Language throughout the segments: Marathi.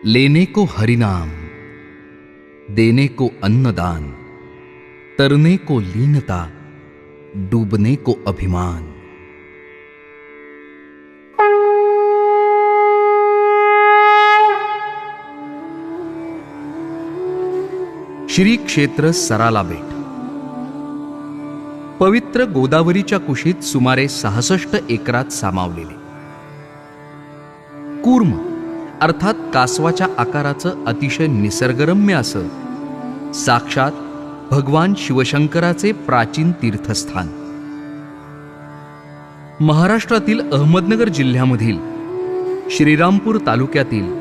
लेने को हरिनाम, देने को अन्नदान, तरने को लीनता, डूबने को अभिमान। श्री क्षेत्र सराला बेट पवित्र गोदावरीच्या कुशीत सुमारे 66 एकरात सामावलेले. कूर्म अर्थात कासवाच्या आकाराचं अतिशय निसर्गरम्य असं साक्षात भगवान शिवशंकराचे प्राचीन तीर्थस्थान. महाराष्ट्रातील अहमदनगर जिल्ह्यामधील श्रीरामपूर तालुक्यातील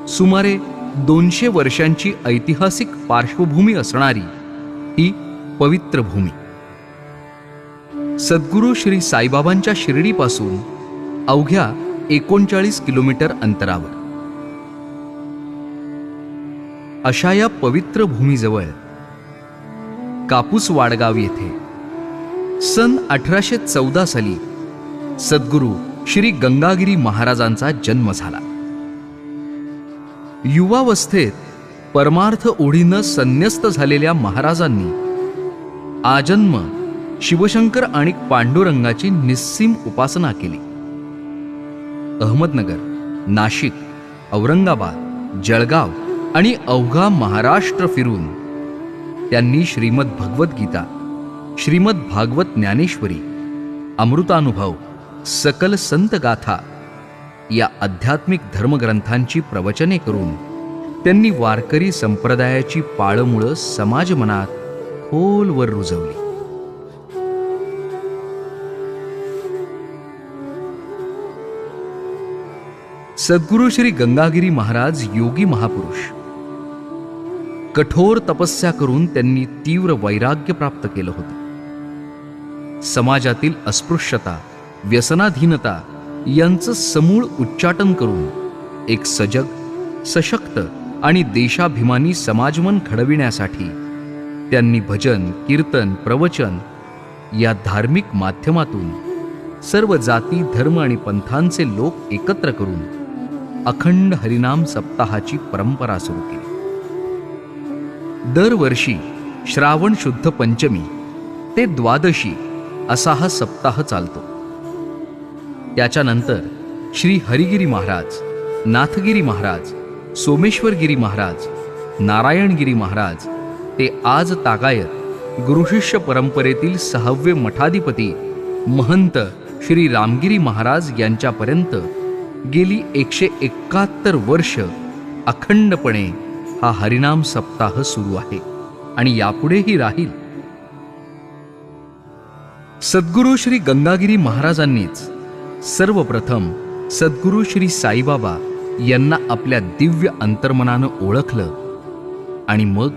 सुमारे 200 वर्षांची ऐतिहासिक पार्श्वभूमी असणारी ही पवित्र भूमी सद्गुरू श्री साईबाबांच्या शिर्डीपासून अवघ्या 39 किलोमीटर अंतरावर. अशा या पवित्र भूमीजवळ कापूस वाडगाव येथे सन 1814 साली सद्गुरू श्री गंगागिरी महाराजांचा जन्म झाला. युवावस्थेत परमार्थ ओढीनं संन्यस्त झालेल्या महाराजांनी आजन्म शिवशंकर आणि पांडुरंगाची निस्सीम उपासना केली. अहमदनगर, नाशिक, औरंगाबाद, जळगाव आणि अवघा महाराष्ट्र फिरून त्यांनी श्रीमद भगवद्गीता, श्रीमद भागवत ज्ञानेश्वरी, अमृतानुभव, सकल संत गाथा या आध्यात्मिक धर्मग्रंथांची प्रवचने करून त्यांनी वारकरी संप्रदायाची पाळमुळं समाज मनात खोलवर रुजवली. सद्गुरू श्री गंगागिरी महाराज योगी महापुरुष. कठोर तपस्या करून त्यांनी तीव्र वैराग्य प्राप्त केलं होतं. समाजातील अस्पृश्यता, व्यसनाधीनता यांचं समूळ उच्चाटन करून एक सजग, सशक्त आणि देशाभिमानी समाजमन घडविण्यासाठी त्यांनी भजन, कीर्तन, प्रवचन या धार्मिक माध्यमातून सर्व जाती, धर्म आणि पंथांचे लोक एकत्र करून अखंड हरिनाम सप्ताहाची परंपरा सुरू केली. दरवर्षी श्रावण शुद्ध पंचमी ते द्वादशी असा हा सप्ताह चालतो. त्याच्यानंतर श्री हरिगिरी महाराज, नाथगिरी महाराज, सोमेश्वरगिरी महाराज, नारायणगिरी महाराज ते आज तागायत गुरुशिष्य परंपरेतील 6वे मठाधिपती महंत श्री रामगिरी महाराज यांच्यापर्यंत गेली 171 वर्ष अखंडपणे हा हरिनाम सप्ताह सुरू आहे आणि यापुढेही राहील. सद्गुरू श्री गंगागिरी महाराजांनीच सर्वप्रथम सद्गुरू श्री साईबाबा यांना आपल्या दिव्य अंतर्मनानं ओळखलं आणि मग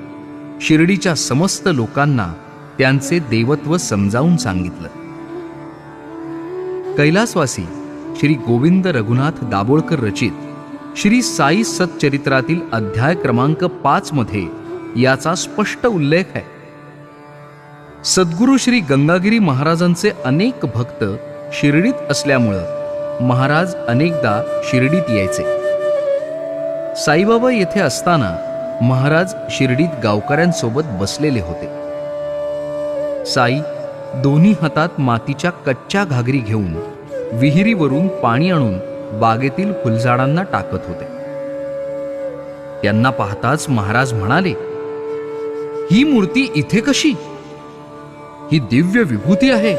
शिर्डीच्या समस्त लोकांना त्यांचे देवत्व समजावून सांगितलं. कैलासवासी श्री गोविंद रघुनाथ दाभोळकर रचित श्री साई सच्चरित्रातील अध्याय क्रमांक 5 मध्ये याचा स्पष्ट उल्लेख आहे. सद्गुरू श्री गंगागिरी महाराजांचे अनेक भक्त शिर्डीत असल्यामुळं महाराज अनेकदा शिर्डीत यायचे. साईबाबा येथे असताना महाराज शिर्डीत गावकऱ्यांसोबत बसलेले होते. साई दोन्ही हातात मातीच्या कच्च्या घागरी घेऊन विहिरीवरून पाणी आणून बागेतील फुलझाडांना टाकत होते. त्यांना पाहताच महाराज म्हणाले, ही मूर्ती इथे कशी? ही दिव्य विभूती आहे.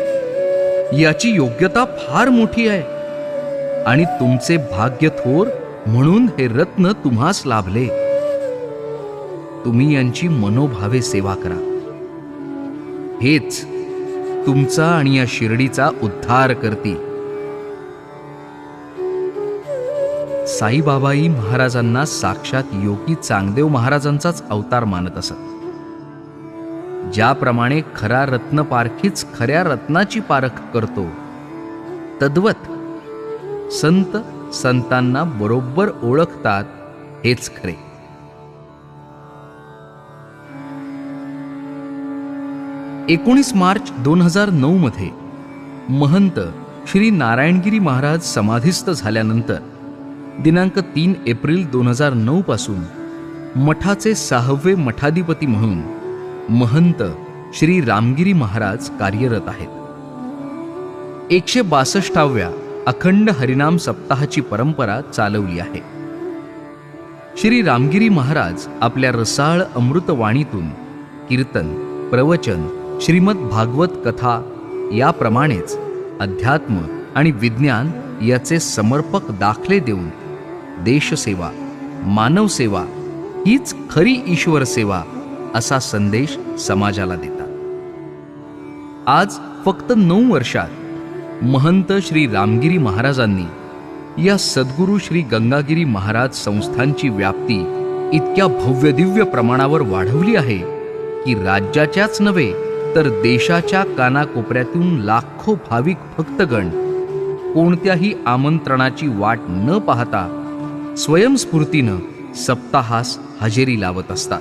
याची योग्यता फार मोठी आहे आणि तुमचे भाग्य थोर म्हणून हे रत्न तुम्हास लाभले. तुम्ही यांची मनोभावे सेवा करा. हेच तुमचा आणि या शिर्डीचा उद्धार करतील. साईबाबाई महाराजांना साक्षात योगी चांगदेव महाराजांचाच अवतार मानत असत. ज्याप्रमाणे खरा रत्न पारखीच खऱ्या रत्नाची पारख करतो, तद्वत संत संतांना बरोबर ओळखतात हेच खरे. मार्च 2009 मध्ये महंत श्री नारायणगिरी महाराज समाधीस्थ झाल्यानंतर दिनांक 3 एप्रिल 2009 पासून मठाचे 6वे मठाधिपती म्हणून महंत श्री रामगिरी महाराज कार्यरत आहेत. 162व्या अखंड हरिनाम सप्ताहाची परंपरा चालवली आहे. श्री रामगिरी महाराज आपल्या रसाळ अमृतवाणीतून कीर्तन, प्रवचन, श्रीमद भागवत कथा याप्रमाणेच अध्यात्म आणि विज्ञान याचे समर्पक दाखले देऊन देशसेवा, मानवसेवा हीच खरी ईश्वर सेवा असा संदेश समाजाला देतात. आज फक्त 9 वर्षात महंत श्री रामगिरी महाराजांनी या सद्गुरू श्री गंगागिरी महाराज संस्थांची व्याप्ती इतक्या भव्यदिव्य प्रमाणावर वाढवली आहे की राज्याच्याच नव्हे तर देशाच्या कानाकोपऱ्यातून लाखो भाविक भक्तगण कोणत्याही आमंत्रणाची वाट न पाहता स्वयंस्फूर्तीनं सप्ताहास हजेरी लावत असतात.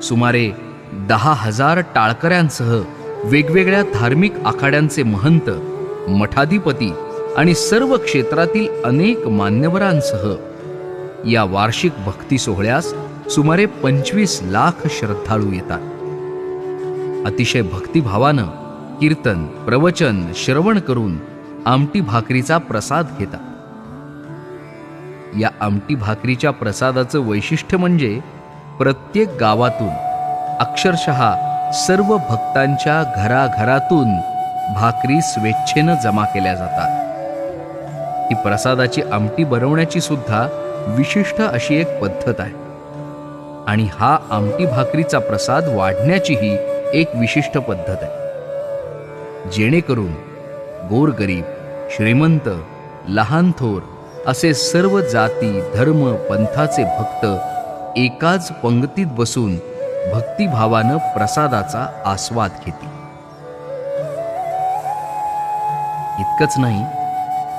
सुमारे 10,000 टाळकऱ्यांसह वेगवेगळ्या धार्मिक आखाड्यांचे महंत, मठाधिपती आणि सर्व क्षेत्रातील अनेक मान्यवरांसह या वार्षिक भक्ती सोहळ्यास सुमारे 25 लाख श्रद्धाळू येतात. अतिशय भक्तिभावानं कीर्तन, प्रवचन श्रवण करून आमटी भाकरीचा प्रसाद घेतात. या आमटी भाकरीच्या प्रसादाचं वैशिष्ट्य म्हणजे प्रत्येक गावातून अक्षरशः सर्व भक्तांच्या घराघरातून भाकरी स्वेच्छेनं जमा केल्या जातात. ही प्रसादाची आमटी बनवण्याची सुद्धा विशिष्ट अशी एक पद्धत आहे आणि हा आमटी भाकरीचा प्रसाद वाढण्याचीही एक विशिष्ट पद्धत आहे, जेणेकरून गोरगरीब, श्रीमंत, लहान थोर असे सर्व जाती, धर्म, पंथाचे भक्त एकाच पंक्तीत बसून भक्तिभावानं प्रसादाचा आस्वाद घेतील. इतकंच नाही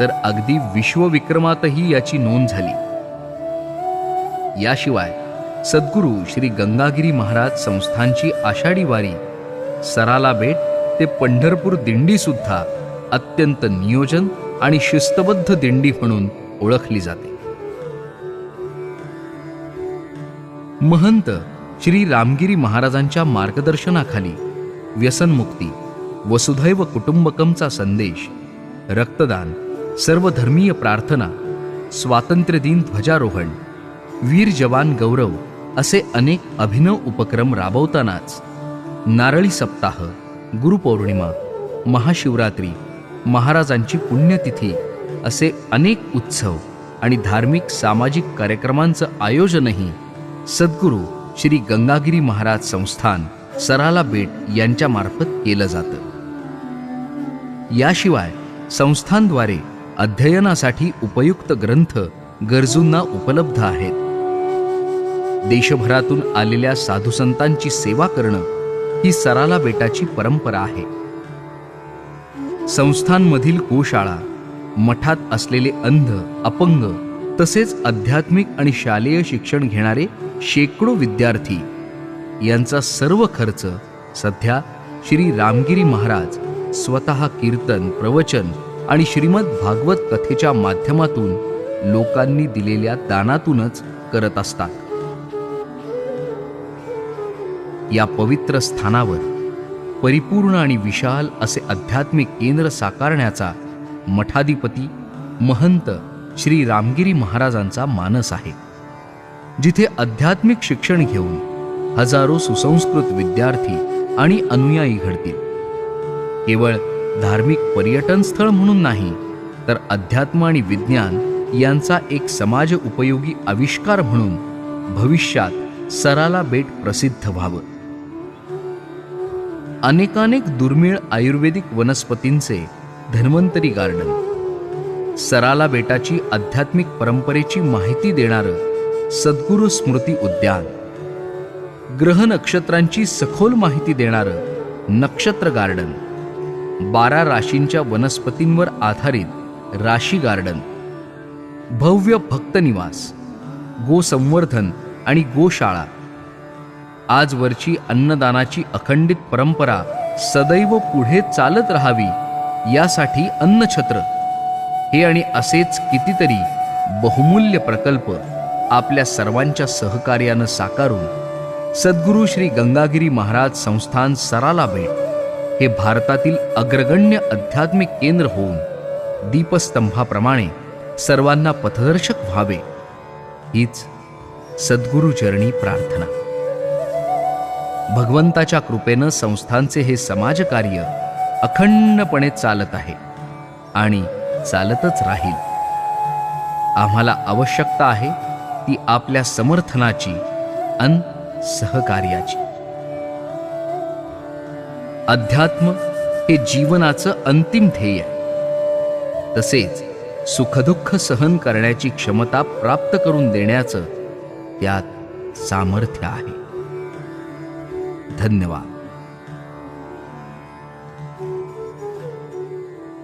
तर अगदी विश्वविक्रमातही याची नोंद झाली. याशिवाय सद्गुरू श्री गंगागिरी महाराज संस्थांची आषाढी वारी सराला बेट ते पंढरपूर दिंडी सुद्धा अत्यंत नियोजन आणि शिस्तबद्ध दिंडी म्हणून ओळखली जाते. महंत श्री रामगिरी महाराजांच्या मार्गदर्शनाखाली व्यसनमुक्ती, वसुधैव कुटुंबकमचा संदेश, रक्तदान, सर्वधर्मीय प्रार्थना, स्वातंत्र्यदिन ध्वजारोहण, वीर जवान गौरव असे अनेक अभिनव उपक्रम राबवतानाच नारळी सप्ताह, गुरुपौर्णिमा, महाशिवरात्री, महाराजांची पुण्यतिथी असे अनेक उत्सव आणि धार्मिक सामाजिक कार्यक्रमांचं आयोजनही सद्गुरू श्री गंगागिरी महाराज संस्थान सराला बेट यांच्या मार्फत केलं जातं. याशिवाय संस्थांद्वारे अध्ययनासाठी उपयुक्त ग्रंथ गरजूंना उपलब्ध आहेत. देशभरातून आलेल्या साधुसंतांची सेवा करणं ही सराला बेटाची परंपरा आहे. संस्थांमधील गोशाळा, मठात असलेले अंध, अपंग तसेच आध्यात्मिक आणि शालेय शिक्षण घेणारे शेकडो विद्यार्थी यांचा सर्व खर्च सध्या श्री रामगिरी महाराज स्वतः कीर्तन, प्रवचन आणि श्रीमद भागवत कथेच्या माध्यमातून लोकांनी दिलेल्या दानातूनच करत असतात. या पवित्र स्थानावर परिपूर्ण आणि विशाल असे आध्यात्मिक केंद्र साकारण्याचा मठाधिपती महंत श्री रामगिरी महाराजांचा मानस आहे, जिथे आध्यात्मिक शिक्षण घेऊन हजारो सुसंस्कृत विद्यार्थी आणि अनुयायी घडतील. केवळ धार्मिक पर्यटन स्थळ म्हणून नाही तर अध्यात्म आणि विज्ञान यांचा एक समाज उपयोगी आविष्कार म्हणून भविष्यात सराला बेट प्रसिद्ध व्हावं. अनेकानेक दुर्मिळ आयुर्वेदिक वनस्पतींचे धन्वंतरी गार्डन, सराला बेटाची आध्यात्मिक परंपरेची माहिती देणारं सद्गुरू स्मृती उद्यान, ग्रह नक्षत्रांची सखोल माहिती देणारं नक्षत्र गार्डन, 12 राशींच्या वनस्पतींवर आधारित राशी गार्डन, भव्य भक्त निवास, गोसंवर्धन आणि गोशाळा, आजवरची अन्नदानाची अखंडित परंपरा सदैव पुढे चालत राहावी यासाठी अन्नछत्र, हे आणि असेच कितीतरी बहुमूल्य प्रकल्प आपल्या सर्वांच्या सहकार्यानं साकारून सद्गुरू श्री गंगागिरी महाराज संस्थान सराला बेट हे भारतातील अग्रगण्य आध्यात्मिक केंद्र होऊन दीपस्तंभाप्रमाणे सर्वांना पथदर्शक व्हावे, हीच सद्गुरू चरणी प्रार्थना. भगवंताच्या कृपेनं संस्थांचे हे समाजकार्य अखंडपणे चालत आहे आणि चालतच राहील. आम्हाला आवश्यकता आहे ती आपल्या समर्थनाची अन सहकार्याची. अध्यात्म हे जीवनाचं अंतिम ध्येय आहे. तसेच सुखदुःख सहन करण्याची क्षमता प्राप्त करून देण्याचं त्यात सामर्थ्य आहे. धन्यवाद.